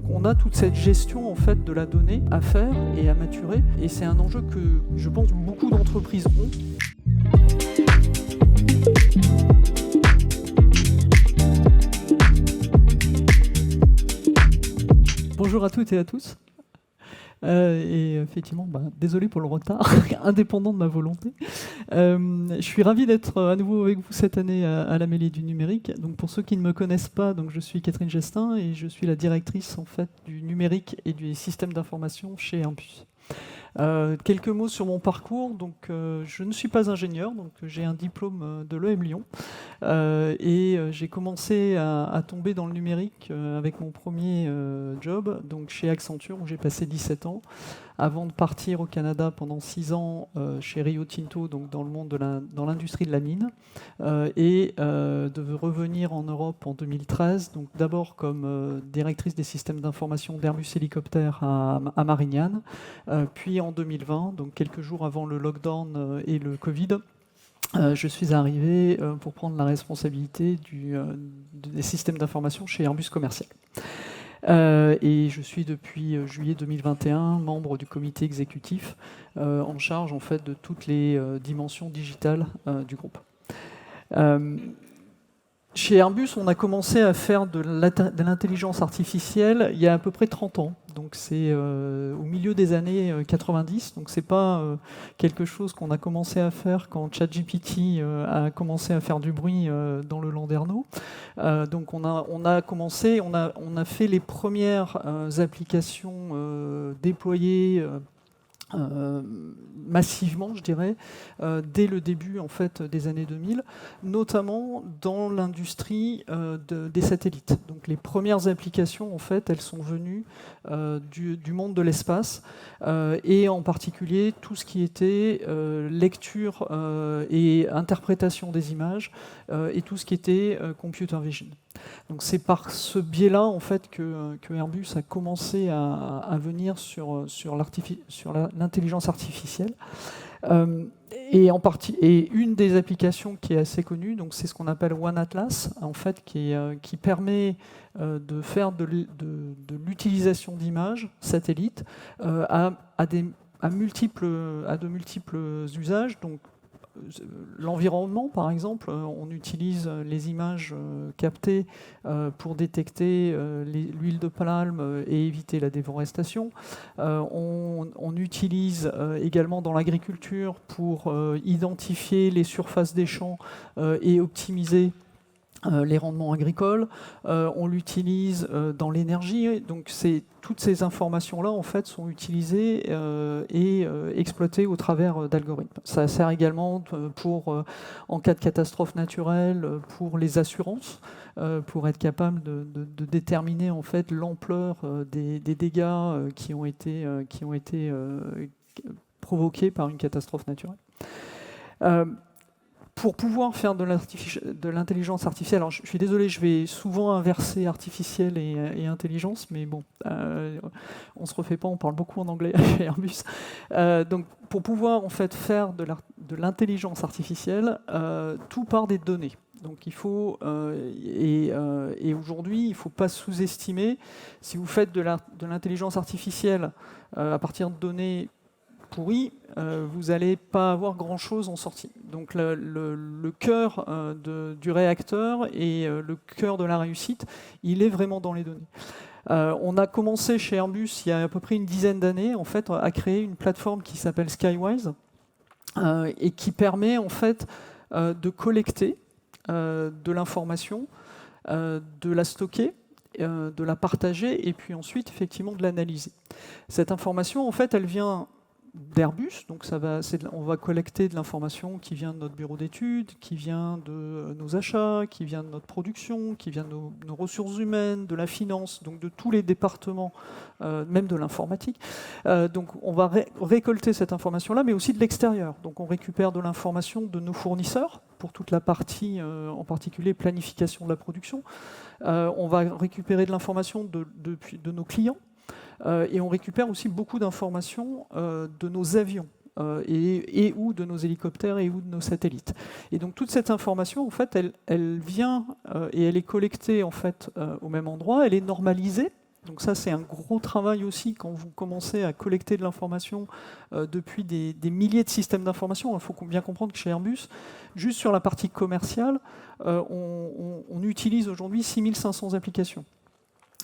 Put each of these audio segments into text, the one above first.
on a toute cette gestion en fait de la donnée à faire et à maturer, et c'est un enjeu que je pense beaucoup d'entreprises ont. Bonjour à toutes et à tous. Et effectivement, désolé pour le retard, indépendant de ma volonté. Je suis ravi d'être à nouveau avec vous cette année à la Mêlée du numérique. Donc, pour ceux qui ne me connaissent pas, donc, je suis Catherine Gestin et je suis la directrice en fait, du numérique et du système d'information chez Airbus. Quelques mots sur mon parcours. Donc, je ne suis pas ingénieur, donc j'ai un diplôme de l'EM Lyon. Et j'ai commencé à tomber dans le numérique avec mon premier job, donc chez Accenture, où j'ai passé 17 ans, avant de partir au Canada pendant 6 ans chez Rio Tinto, donc dans le monde dans l'industrie de la mine, et de revenir en Europe en 2013, donc d'abord comme directrice des systèmes d'information d'Airbus Hélicoptère à Marignane, puis en 2020, donc quelques jours avant le lockdown et le Covid. Je suis arrivé pour prendre la responsabilité des systèmes d'information chez Airbus Commercial. Et je suis depuis juillet 2021 membre du comité exécutif en charge en fait, de toutes les dimensions digitales du groupe. Chez Airbus, on a commencé à faire de l'intelligence artificielle il y a à peu près 30 ans. Donc c'est au milieu des années 90. Donc c'est pas quelque chose qu'on a commencé à faire quand ChatGPT a commencé à faire du bruit dans le Landerneau. Donc on a fait les premières applications déployées massivement, je dirais, dès le début en fait, des années 2000, notamment dans l'industrie des satellites. Donc les premières applications, en fait, elles sont venues du monde de l'espace, et en particulier tout ce qui était lecture et interprétation des images, et tout ce qui était computer vision. Donc c'est par ce biais-là en fait que Airbus a commencé à venir sur l'intelligence artificielle. Et une des applications qui est assez connue, donc c'est ce qu'on appelle One Atlas, en fait, qui permet de faire de l'utilisation d'images satellites à de multiples usages. Donc l'environnement, par exemple, on utilise les images captées pour détecter l'huile de palme et éviter la déforestation. On utilise également dans l'agriculture pour identifier les surfaces des champs et optimiser les rendements agricoles. On l'utilise dans l'énergie. Donc toutes ces informations-là en fait, sont utilisées et exploitées au travers d'algorithmes. Ça sert également en cas de catastrophe naturelle, pour les assurances, pour être capable de déterminer en fait, l'ampleur des dégâts qui ont été provoqués par une catastrophe naturelle. Pour pouvoir faire de l'intelligence artificielle, alors je suis désolé, je vais souvent inverser artificielle et intelligence, mais bon, on ne se refait pas, on parle beaucoup en anglais chez Airbus. Donc, pour pouvoir en fait faire de l'intelligence artificielle, tout part des données. Donc il faut, et aujourd'hui, il ne faut pas sous-estimer, si vous faites de l'intelligence artificielle à partir de données pourri, vous n'allez pas avoir grand-chose en sortie. Donc le cœur du réacteur et le cœur de la réussite, il est vraiment dans les données. On a commencé chez Airbus il y a à peu près une dizaine d'années en fait, à créer une plateforme qui s'appelle Skywise et qui permet en fait, de collecter de l'information, de la stocker, de la partager et puis ensuite effectivement de l'analyser. Cette information en fait elle vient d'Airbus, donc on va collecter de l'information qui vient de notre bureau d'études, qui vient de nos achats, qui vient de notre production, qui vient de nos ressources humaines, de la finance, donc de tous les départements, même de l'informatique. Donc on va récolter cette information-là, mais aussi de l'extérieur. Donc on récupère de l'information de nos fournisseurs, pour toute la partie, en particulier planification de la production. On va récupérer de l'information de nos clients. Et on récupère aussi beaucoup d'informations de nos avions et ou de nos hélicoptères et ou de nos satellites. Et donc toute cette information, en fait, elle vient et elle est collectée en fait, au même endroit, elle est normalisée Donc ça, c'est un gros travail aussi quand vous commencez à collecter de l'information depuis des milliers de systèmes d'information. Il faut bien comprendre que chez Airbus, juste sur la partie commerciale, on utilise aujourd'hui 6500 applications.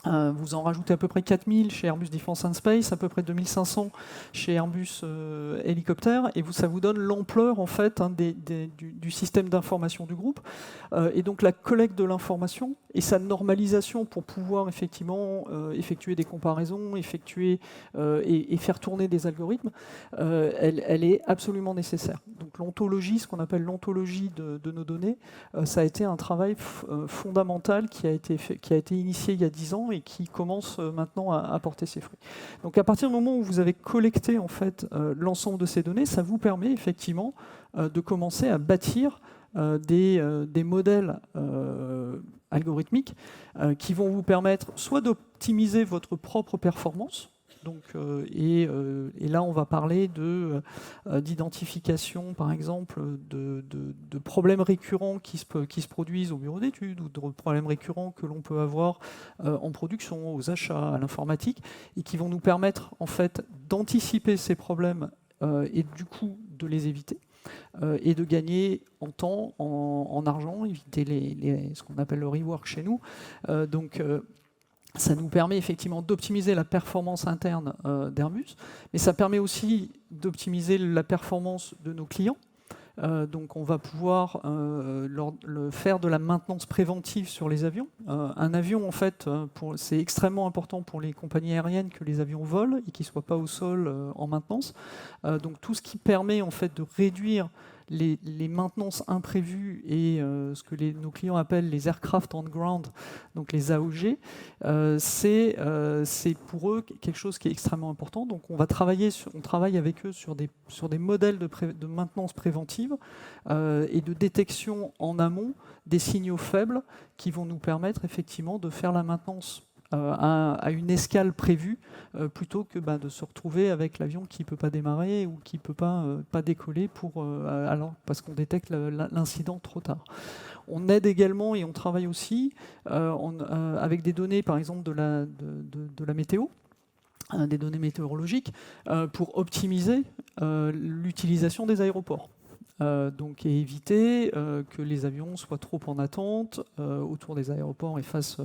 Vous en rajoutez à peu près 4000 chez Airbus Defence and Space, à peu près 2500 chez Airbus Hélicoptère, et ça vous donne l'ampleur en fait du système d'information du groupe. Et donc la collecte de l'information et sa normalisation pour pouvoir effectivement effectuer des comparaisons, et faire tourner des algorithmes, elle est absolument nécessaire. Donc l'ontologie, ce qu'on appelle l'ontologie de nos données, ça a été un travail fondamental qui a été initié il y a 10 ans et qui commence maintenant à porter ses fruits. Donc à partir du moment où vous avez collecté en fait l'ensemble de ces données, ça vous permet effectivement de commencer à bâtir des modèles algorithmiques qui vont vous permettre soit d'optimiser votre propre performance. Donc, et là, on va parler d'identification, par exemple, de problèmes récurrents qui se produisent au bureau d'études ou de problèmes récurrents que l'on peut avoir en production, aux achats, à l'informatique, et qui vont nous permettre en fait d'anticiper ces problèmes et du coup de les éviter. Et de gagner en temps, en argent, éviter ce qu'on appelle le rework chez nous. Ça nous permet effectivement d'optimiser la performance interne d'Airbus, mais ça permet aussi d'optimiser la performance de nos clients. Donc on va pouvoir faire de la maintenance préventive sur les avions. Un avion, en fait, c'est extrêmement important pour les compagnies aériennes que les avions volent et qu'ils ne soient pas au sol en maintenance. Donc tout ce qui permet en fait de réduire les maintenances imprévues et ce que nos clients appellent les aircraft on ground, donc les AOG, c'est pour eux quelque chose qui est extrêmement important. Donc on travaille avec eux sur des modèles de maintenance préventive et de détection en amont des signaux faibles qui vont nous permettre effectivement de faire la maintenance à une escale prévue, plutôt que de se retrouver avec l'avion qui ne peut pas démarrer ou qui ne peut pas décoller parce qu'on détecte l'incident trop tard. On aide également et on travaille aussi avec des données, par exemple de la météo, des données météorologiques, pour optimiser l'utilisation des aéroports. Donc, et éviter que les avions soient trop en attente autour des aéroports et fassent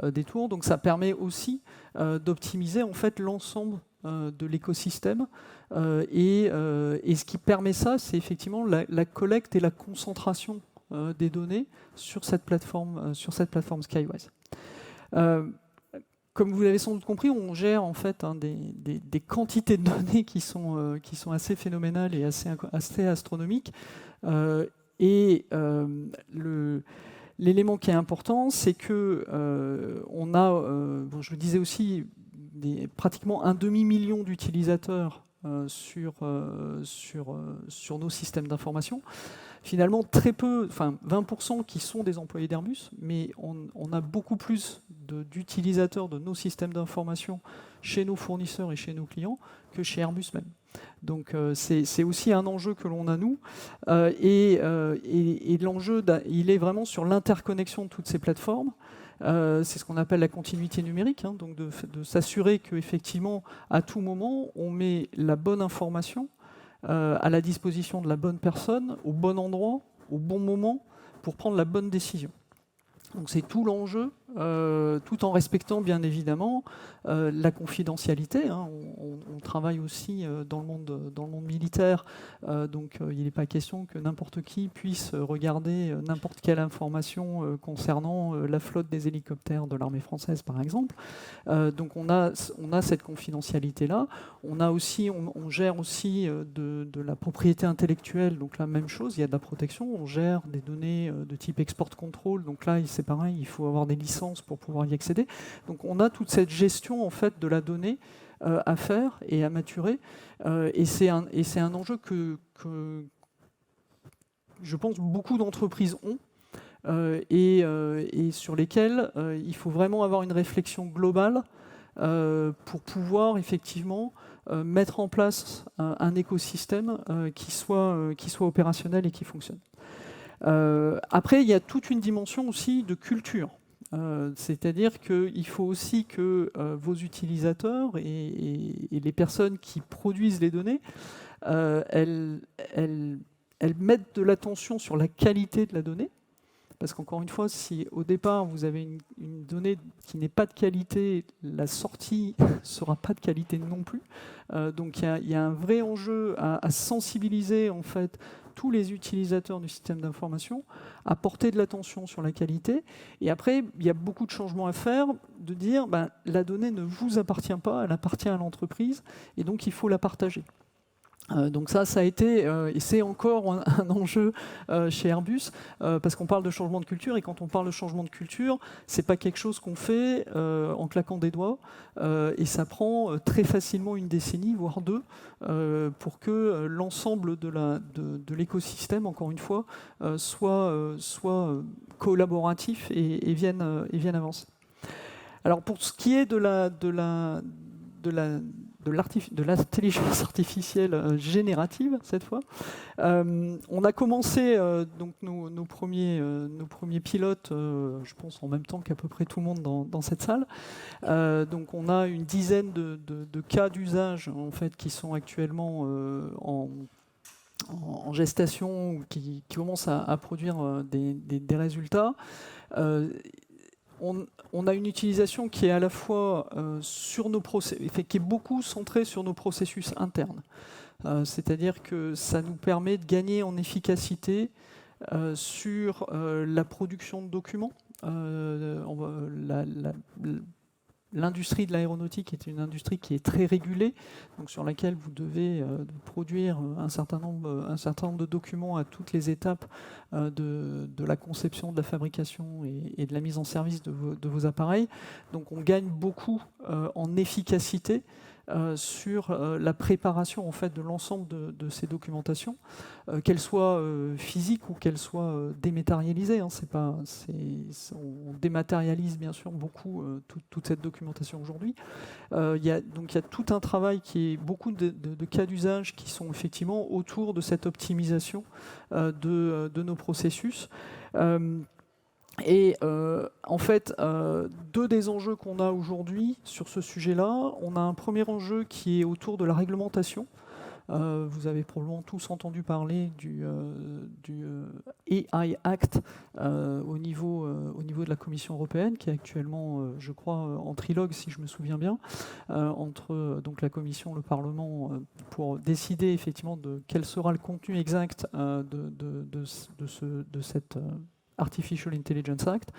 des tours. Donc ça permet aussi d'optimiser en fait l'ensemble de l'écosystème et ce qui permet ça, c'est effectivement la collecte et la concentration des données sur cette plateforme Skywise. Comme vous l'avez sans doute compris, on gère en fait des quantités de données qui sont assez phénoménales et assez astronomiques. L'élément qui est important, c'est que on a, je le disais aussi, pratiquement un demi-million d'utilisateurs sur nos systèmes d'information. Finalement, très peu, 20% qui sont des employés d'Airbus, mais on a beaucoup plus d'utilisateurs de nos systèmes d'information chez nos fournisseurs et chez nos clients que chez Airbus même. Donc c'est aussi un enjeu que l'on a nous, et l'enjeu, il est vraiment sur l'interconnexion de toutes ces plateformes. C'est ce qu'on appelle la continuité numérique, donc de s'assurer qu'effectivement, à tout moment, on met la bonne information à la disposition de la bonne personne, au bon endroit, au bon moment, pour prendre la bonne décision. Donc c'est tout l'enjeu, tout en respectant bien évidemment la confidentialité. On travaille aussi dans le monde militaire, donc il n'est pas question que n'importe qui puisse regarder n'importe quelle information concernant la flotte des hélicoptères de l'armée française, par exemple. Donc on a cette confidentialité-là. On gère aussi de la propriété intellectuelle, donc la même chose, il y a de la protection. On gère des données de type export control, donc là c'est pareil, il faut avoir des licences pour pouvoir y accéder. Donc on a toute cette gestion en fait de la donnée à faire et à maturer, et c'est un enjeu que je pense beaucoup d'entreprises ont, et sur lesquels il faut vraiment avoir une réflexion globale pour pouvoir effectivement mettre en place un écosystème qui soit opérationnel et qui fonctionne. Après, il y a toute une dimension aussi de culture. C'est-à-dire qu'il faut aussi que vos utilisateurs et les personnes qui produisent les données, elles mettent de l'attention sur la qualité de la donnée. Parce qu'encore une fois, si au départ vous avez une donnée qui n'est pas de qualité, la sortie ne sera pas de qualité non plus. Donc il y a un vrai enjeu à sensibiliser en fait tous les utilisateurs du système d'information, à porter de l'attention sur la qualité. Et après, il y a beaucoup de changements à faire, de dire la donnée ne vous appartient pas, elle appartient à l'entreprise, et donc il faut la partager. Donc ça a été, et c'est encore un enjeu chez Airbus, parce qu'on parle de changement de culture, et quand on parle de changement de culture, c'est pas quelque chose qu'on fait en claquant des doigts, et ça prend très facilement une décennie, voire deux, pour que l'ensemble de l'écosystème, encore une fois, soit collaboratif et vienne avancer. Alors pour ce qui est de l'intelligence artificielle générative, cette fois. On a commencé donc nos premiers pilotes, je pense en même temps qu'à peu près tout le monde dans cette salle. Donc on a une dizaine de cas d'usage en fait, qui sont actuellement en gestation ou qui commencent à produire des résultats. On a une utilisation qui est à la fois sur nos qui est beaucoup centrée sur nos processus internes. C'est-à-dire que ça nous permet de gagner en efficacité sur la production de documents. L'industrie de l'aéronautique est une industrie qui est très régulée, donc sur laquelle vous devez produire un certain nombre de documents à toutes les étapes de la conception, de la fabrication et de la mise en service de vos appareils. Donc on gagne beaucoup en efficacité sur la préparation en fait, de l'ensemble de ces documentations, qu'elles soient physiques ou qu'elles soient dématérialisées. Hein, on dématérialise bien sûr beaucoup toute cette documentation aujourd'hui. Donc il y a tout un travail qui est beaucoup de cas d'usage qui sont effectivement autour de cette optimisation de nos processus. Et en fait, deux des enjeux qu'on a aujourd'hui sur ce sujet-là, on a un premier enjeu qui est autour de la réglementation. Vous avez probablement tous entendu parler du AI Act au niveau de la Commission européenne, qui est actuellement, je crois, en trilogue, si je me souviens bien, entre donc, la Commission et le Parlement pour décider effectivement de quel sera le contenu exact de cette Artificial Intelligence Act.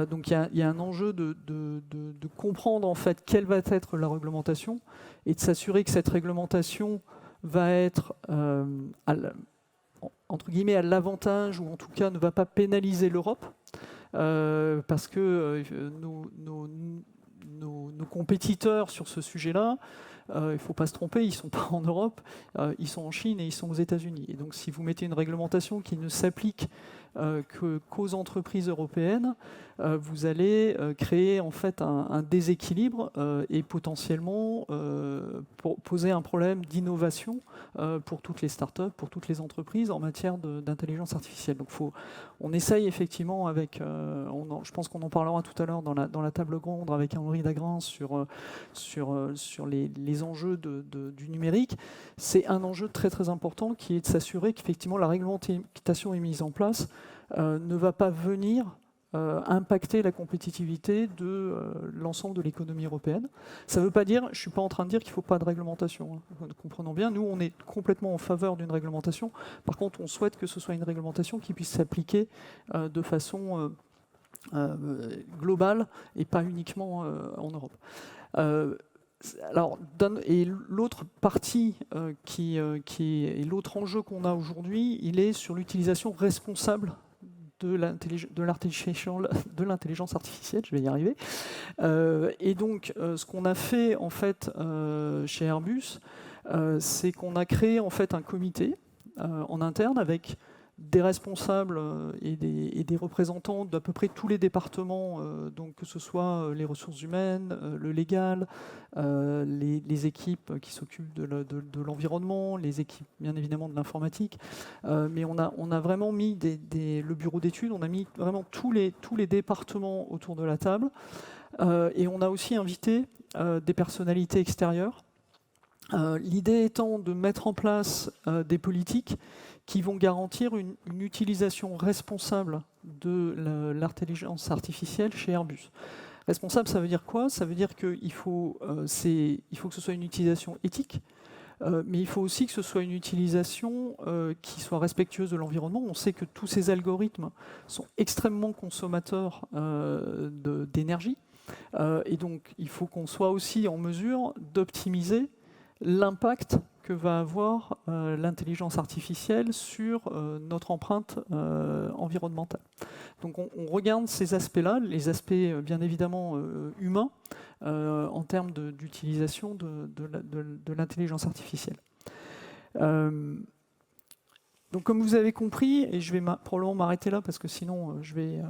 Donc il y a un enjeu de comprendre en fait quelle va être la réglementation et de s'assurer que cette réglementation va être entre guillemets à l'avantage ou en tout cas ne va pas pénaliser l'Europe parce que nos compétiteurs sur ce sujet-là, il ne faut pas se tromper, ils ne sont pas en Europe, ils sont en Chine et ils sont aux États-Unis. Et donc si vous mettez une réglementation qui ne s'applique qu'aux entreprises européennes, vous allez créer en fait un déséquilibre et potentiellement poser un problème d'innovation pour toutes les startups, pour toutes les entreprises en matière d'intelligence artificielle. Donc on essaye effectivement avec, je pense qu'on en parlera tout à l'heure dans la table ronde avec Henri Dagrin sur les enjeux du numérique. C'est un enjeu très très important qui est de s'assurer qu'effectivement la réglementation est mise en place ne va pas venir impacter la compétitivité de l'ensemble de l'économie européenne. Ça ne veut pas dire, je ne suis pas en train de dire qu'il ne faut pas de réglementation. Hein. Comprenons bien, nous on est complètement en faveur d'une réglementation. Par contre, on souhaite que ce soit une réglementation qui puisse s'appliquer de façon globale et pas uniquement en Europe. Alors, et l'autre partie et l'autre enjeu qu'on a aujourd'hui, il est sur l'utilisation responsable de l'intelligence artificielle, je vais y arriver. Et donc, ce qu'on a fait en fait chez Airbus, c'est qu'on a créé en fait un comité en interne avec des responsables et des représentants d'à peu près tous les départements, donc que ce soit les ressources humaines, le légal, les équipes qui s'occupent de l'environnement, les équipes bien évidemment de l'informatique, mais on a vraiment mis le bureau d'études, on a mis vraiment tous les départements autour de la table, et on a aussi invité des personnalités extérieures. L'idée étant de mettre en place des politiques qui vont garantir une utilisation responsable de l'intelligence artificielle chez Airbus. Responsable, ça veut dire quoi? Ça veut dire qu'il faut, que ce soit une utilisation éthique, mais il faut aussi que ce soit une utilisation qui soit respectueuse de l'environnement. On sait que tous ces algorithmes sont extrêmement consommateurs d'énergie, et donc il faut qu'on soit aussi en mesure d'optimiser l'impact que va avoir l'intelligence artificielle sur notre empreinte environnementale. Donc on regarde ces aspects-là, les aspects bien évidemment humains, en termes d'utilisation de l'intelligence artificielle. Donc comme vous avez compris, et je vais probablement m'arrêter là parce que sinon je vais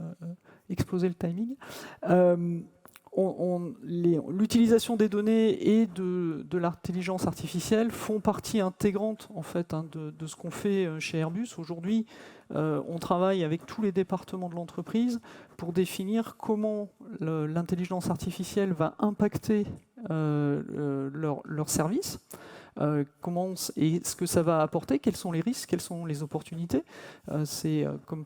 exploser le timing, l'utilisation des données et de l'intelligence artificielle font partie intégrante en fait, de ce qu'on fait chez Airbus. Aujourd'hui, on travaille avec tous les départements de l'entreprise pour définir comment l'intelligence artificielle va impacter leurs services. Comment et ce que ça va apporter, quels sont les risques, quelles sont les opportunités. C'est comme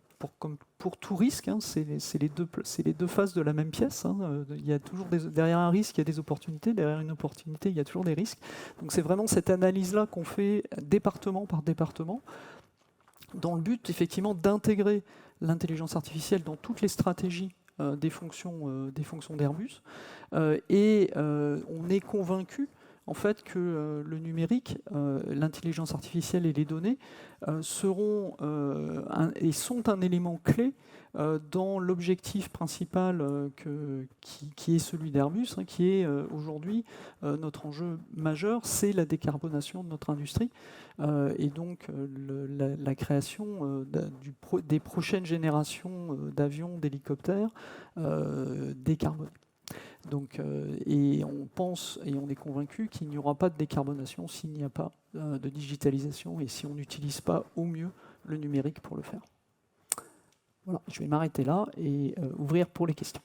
pour tout risque, hein, c'est les deux faces de la même pièce. Hein. Il y a toujours derrière un risque, il y a des opportunités, derrière une opportunité, il y a toujours des risques. Donc c'est vraiment cette analyse-là qu'on fait département par département, dans le but effectivement d'intégrer l'intelligence artificielle dans toutes les stratégies des fonctions d'Airbus. Et on est convaincu en fait que le numérique, l'intelligence artificielle et les données sont un élément clé dans l'objectif principal qui est celui d'Airbus, hein, qui est aujourd'hui notre enjeu majeur, c'est la décarbonation de notre industrie et donc la création des prochaines générations d'avions, d'hélicoptères décarbonés. Donc, et on pense et on est convaincu qu'il n'y aura pas de décarbonation s'il n'y a pas de digitalisation et si on n'utilise pas au mieux le numérique pour le faire. Voilà, je vais m'arrêter là et ouvrir pour les questions.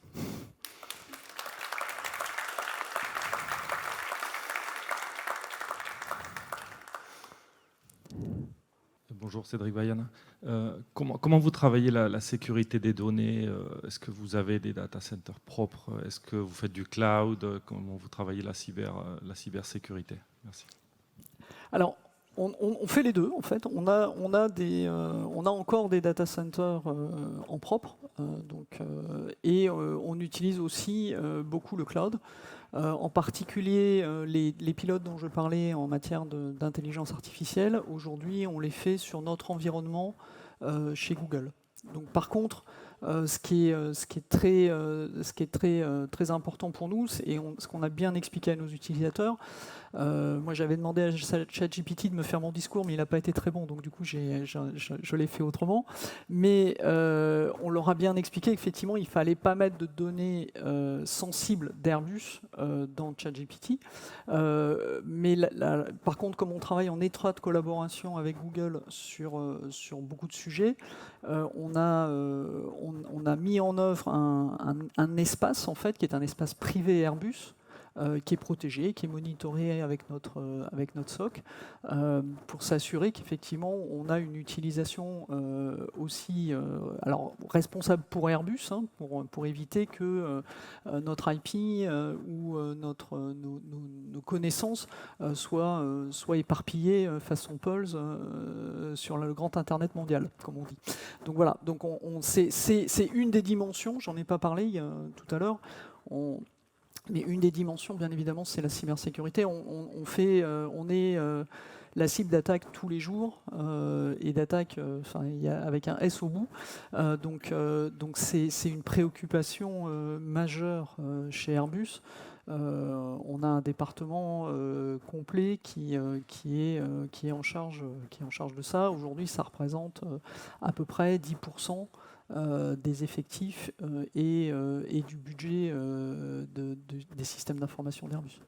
Bonjour, Cédric Bayana. Comment vous travaillez la sécurité des données? Est-ce que vous avez des data centers propres? Est-ce que vous faites du cloud? Comment vous travaillez la cybersécurité? Merci. Alors, on fait les deux, en fait. On a encore des data centers en propre, et on utilise aussi beaucoup le cloud. En particulier, les pilotes dont je parlais en matière d'intelligence artificielle, aujourd'hui, on les fait sur notre environnement chez Google. Donc, par contre, ce qui est très important pour nous, et ce qu'on a bien expliqué à nos utilisateurs, moi j'avais demandé à ChatGPT de me faire mon discours, mais il n'a pas été très bon, donc du coup je l'ai fait autrement. Mais on leur a bien expliqué qu'effectivement il ne fallait pas mettre de données sensibles d'Airbus dans ChatGPT. Mais par contre, comme on travaille en étroite collaboration avec Google sur beaucoup de sujets, on a mis en œuvre un espace en fait, qui est un espace privé Airbus, qui est protégé, qui est monitoré avec notre SOC, pour s'assurer qu'effectivement on a une utilisation aussi alors responsable pour Airbus, hein, pour éviter que notre IP ou nos connaissances soient éparpillées façon Pulse sur le grand Internet mondial, comme on dit. Donc voilà, donc c'est une des dimensions, j'en ai pas parlé tout à l'heure, mais une des dimensions, bien évidemment, c'est la cybersécurité. On est la cible d'attaque tous les jours et d'attaque avec un S au bout. Donc c'est une préoccupation majeure chez Airbus On a un département complet qui est en charge de ça. Aujourd'hui, ça représente à peu près 10% des effectifs et du budget des systèmes d'information d'Airbus.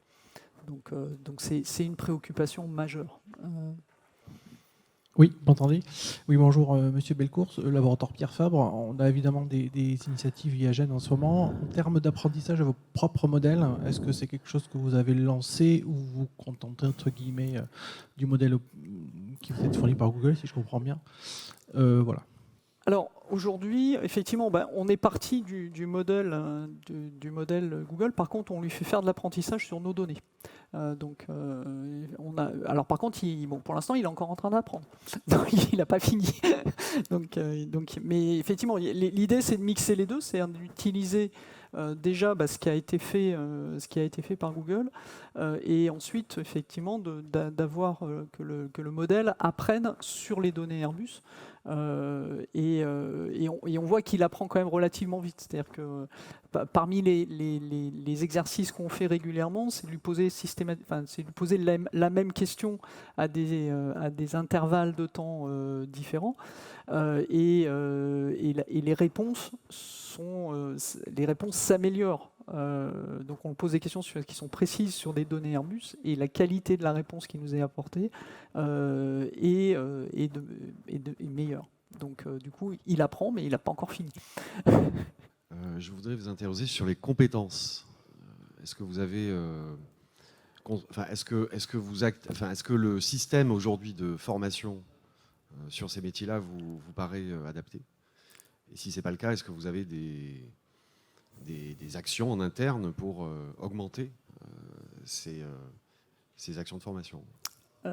Donc c'est une préoccupation majeure. Oui, vous m'entendez? Oui, bonjour, Monsieur Belcourt, laboratoire Pierre Fabre. On a évidemment des initiatives IAGEN en ce moment. En termes d'apprentissage de vos propres modèles, est-ce que c'est quelque chose que vous avez lancé ou vous vous contentez, entre guillemets, du modèle qui vous est fourni par Google, si je comprends bien? Voilà. Alors aujourd'hui, effectivement, on est parti du modèle Google. Par contre, on lui fait faire de l'apprentissage sur nos données. Alors par contre, pour l'instant, il est encore en train d'apprendre. Donc, il n'a pas fini. Mais effectivement, l'idée, c'est de mixer les deux, c'est d'utiliser déjà ce qui a été fait par Google, et ensuite, effectivement, d'avoir que le modèle apprenne sur les données Airbus. Et on voit qu'il apprend quand même relativement vite. C'est-à-dire que parmi les exercices qu'on fait régulièrement, c'est de lui poser, la même question à des intervalles de temps différents. Et les réponses s'améliorent. Donc on pose des questions qui sont précises sur des données Airbus, et la qualité de la réponse qui nous est apportée est meilleure. Donc du coup, il apprend, mais il n'a pas encore fini. Je voudrais vous interroger sur les compétences. Est-ce que vous avez, est-ce que le système aujourd'hui de formation sur ces métiers-là vous paraît adapté? Et si c'est pas le cas, est-ce que vous avez des actions en interne pour augmenter ces actions de formation?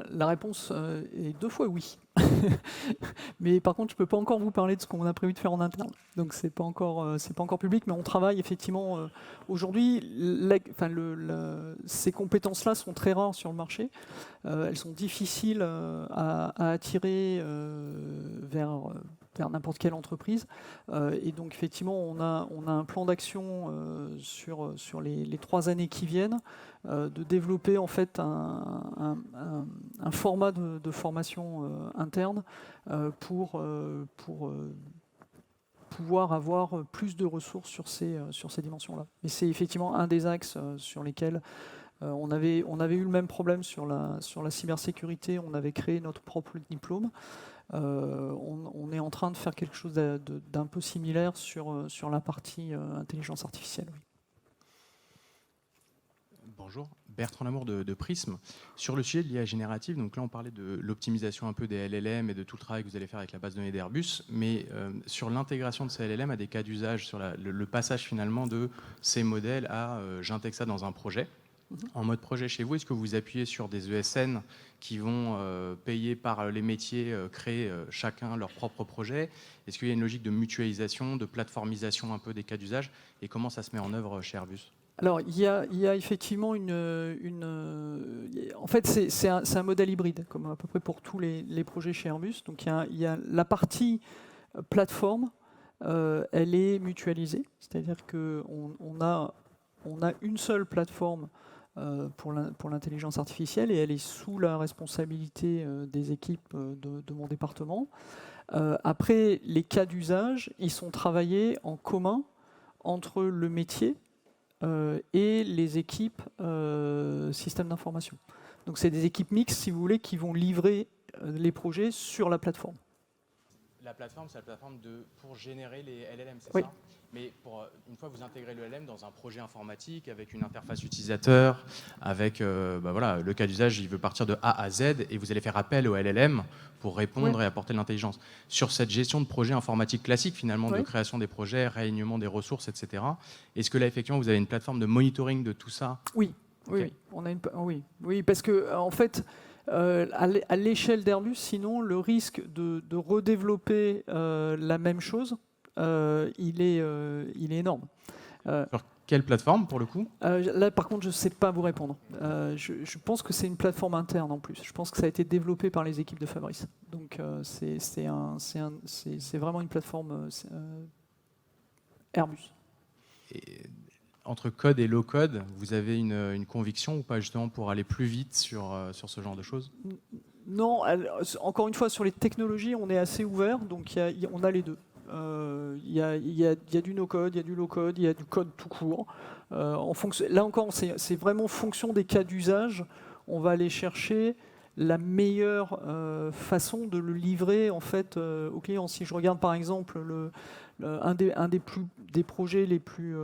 La réponse est 2 fois oui. Mais par contre, je ne peux pas encore vous parler de ce qu'on a prévu de faire en interne. Donc, c'est pas encore public, mais on travaille effectivement. Aujourd'hui, ces compétences-là sont très rares sur le marché. Elles sont difficiles à attirer vers n'importe quelle entreprise. Et donc, effectivement, on a un plan d'action sur les 3 années qui viennent, de développer en fait un format de formation interne pour pouvoir avoir plus de ressources sur ces dimensions-là. Et c'est effectivement un des axes sur lesquels on avait eu le même problème sur la cybersécurité. On avait créé notre propre diplôme. On est en train de faire quelque chose d'un peu similaire sur la partie intelligence artificielle. Oui. Bonjour, Bertrand Lamour de Prism. Sur le sujet de l'IA générative, donc là on parlait de l'optimisation un peu des LLM et de tout le travail que vous allez faire avec la base de données d'Airbus, mais sur l'intégration de ces LLM à des cas d'usage, sur le passage finalement de ces modèles à j'intègre ça dans un projet. En mode projet chez vous, est-ce que vous appuyez sur des ESN qui vont payer par les métiers, créer chacun leur propre projet? Est-ce qu'il y a une logique de mutualisation, de plateformisation un peu des cas d'usage? Et comment ça se met en œuvre chez Airbus? Alors, il y a effectivement en fait, c'est un modèle hybride, comme à peu près pour tous les projets chez Airbus. Donc, il y a la partie plateforme, elle est mutualisée. C'est-à-dire qu'on a une seule plateforme pour l'intelligence artificielle, et elle est sous la responsabilité des équipes de mon département. Après, les cas d'usage, ils sont travaillés en commun entre le métier et les équipes système d'information. Donc c'est des équipes mixtes, si vous voulez, qui vont livrer les projets sur la plateforme. La plateforme, c'est la plateforme pour générer les LLM, c'est oui. ça? Mais une fois que vous intégrez le LLM dans un projet informatique avec une interface utilisateur, avec le cas d'usage, il veut partir de A à Z, et vous allez faire appel au LLM pour répondre et apporter de l'intelligence. Sur cette gestion de projet informatique classique, finalement, de création des projets, réalignement des ressources, etc., est-ce que là, effectivement, vous avez une plateforme de monitoring de tout ça? Oui, okay. Oui, parce que en fait, à l'échelle d'Airbus, sinon, le risque de redévelopper la même chose, il est énorme. Sur quelle plateforme, pour le coup? Là, par contre, je ne sais pas vous répondre. Je pense que c'est une plateforme interne en plus. Je pense que ça a été développé par les équipes de Fabrice. Donc, c'est vraiment une plateforme Airbus. entre code et low-code, vous avez une conviction ou pas justement pour aller plus vite sur ce genre de choses? Non, encore une fois, sur les technologies, on est assez ouvert, donc on a les deux. Il y a du no-code, il y a du low-code, il y a du code tout court. Là encore, c'est vraiment fonction des cas d'usage. On va aller chercher la meilleure façon de le livrer en fait au client. Si je regarde par exemple un des projets les plus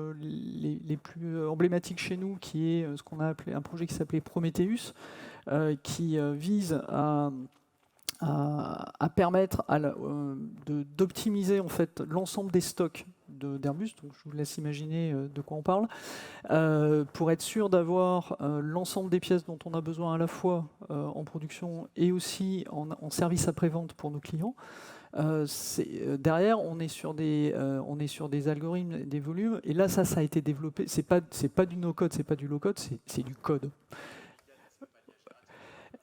emblématiques chez nous, qui est ce qu'on a appelé un projet qui s'appelait Prometheus, qui vise à permettre d'optimiser en fait l'ensemble des stocks d'Airbus. Donc je vous laisse imaginer de quoi on parle, pour être sûr d'avoir l'ensemble des pièces dont on a besoin à la fois en production et aussi en service après-vente pour nos clients. Derrière, on est sur des algorithmes, des volumes, et là ça a été développé. C'est pas du no-code, c'est pas du low-code, c'est du code.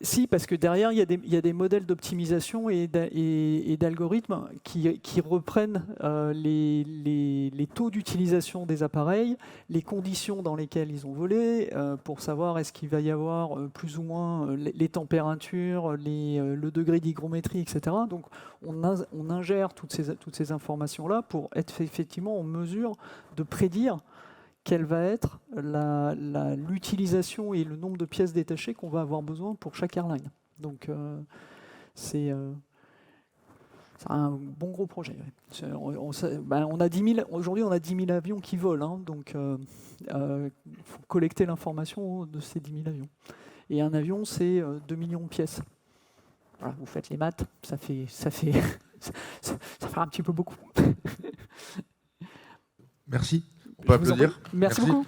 Si, parce que derrière, il y a des modèles d'optimisation et d'algorithmes qui reprennent les taux d'utilisation des appareils, les conditions dans lesquelles ils ont volé, pour savoir est-ce qu'il va y avoir plus ou moins les températures, le degré d'hygrométrie, etc. Donc on ingère toutes ces informations-là pour être effectivement en mesure de prédire quelle va être l'utilisation et le nombre de pièces détachées qu'on va avoir besoin pour chaque airline. Donc c'est un bon gros projet. On a 10 000, aujourd'hui on a 10 000 avions qui volent, hein, donc il faut collecter l'information de ces 10 000 avions. Et un avion, c'est 2 millions de pièces. Voilà, vous faites les maths, ça fait un petit peu beaucoup. Merci. On peut applaudir. Merci beaucoup.